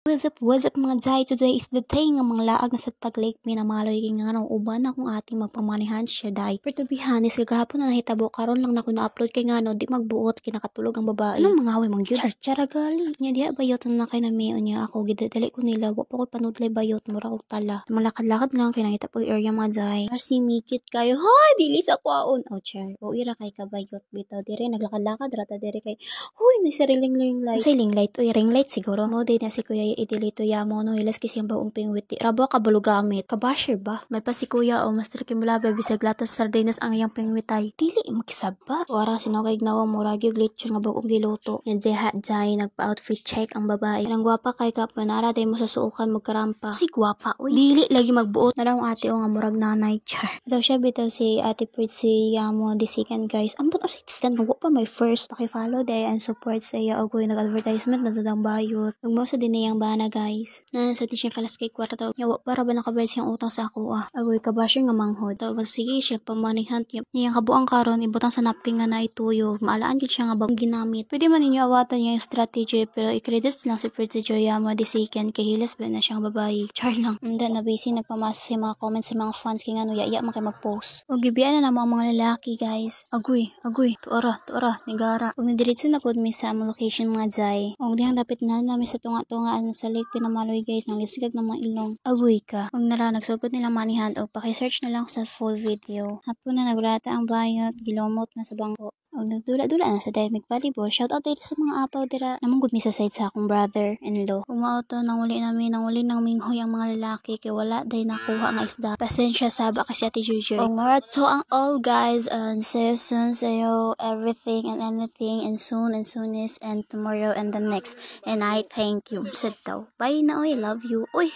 What's up mga Jai? Today is the day nga mga laag na sa Taglake minamaloy kay nga nang uban akong ating magpamanihan siya dai. Pero to be honest, kagahapon na nahitabo karon lang na ko na-upload kay nga no, di magbuot kinakatulog ang babae. Anong mga away mang gyud? Chara gali. Nya diha bayot na kay na miyo niya ako gidadali ko nila wa pa ko panudlay bayot mura og tala. Malakad-lakad lang kay nangita po area mga Jai. Si Mikit kayo. Hoy, dili sa kwaon. Oh, char. O ira kay kabayot bitaw dire naglakad-lakad rata dire kay. Hoy, ni sariling ring light. Sa ring light, oy ring light siguro. Mo day na si kuya idilito yamo no ilas kasi ang baong pingwiti rabo ka balugamit kabasher ba may pa si kuya o master kimulabe bisag latas sardinas ang iyang pingwitay dili makisaba wara sinawag nawang murag yung glitch nga bagong giluto yan deha Jai nagpa-outfit check ang babae ang gwapa kay ka panara day mo sa suukan magkarampa si gwapa uy dili lagi magbuot na daw ate o nga murag nanay char daw siya bitaw si ate Pritzy yamo disikan guys ambot sa extent mo pa may first paki-follow day and support sa iya og nag-advertisement na dadang bayot ug mo sa diniyang bana guys na sa siya kalas kay kwarta yawa para ba nakabayad siyang utang sa ako agoy kabasher nga manghod tapos sige siya pamanihan niya kabuang karon ibutang sa napkin nga naituyo maalaan gyud siya nga bagong ginamit pwede man ninyo awatan niya yung strategy pero i-credits lang si Pretty Joyama disikan kay hilas ba na siyang babae char lang and then na busy nagpamasa sa mga comments sa mga fans kay ngano yaya man kay mag-post og gibian na ang mga lalaki guys agoy tuara nigara og nidiretso na pod mi sa among location mga Jai og dihang dapit na namin sa tunga-tungaan sa lake pinamaloy guys nang lisigag ng mga ilong agoy ka og nara nagsugod nila manihan og paki-search na lang sa full video hapon na nagulata ang bayot gilomot na sa bangko og nagdula-dula na sa Dynamic Volleyball. Shout out dito sa mga apaw dira namang gud mi sa side sa akong brother-in-law. Umauto nang uli nang minghoy ang mga lalaki kay wala day nakuha nga isda. Pasensya saba kasi Ate Juju. Og mura to ang all guys and see you soon sa you everything and anything and soonest and tomorrow and the next. And I thank you. Said daw. Bye na oy. Love you. Oy.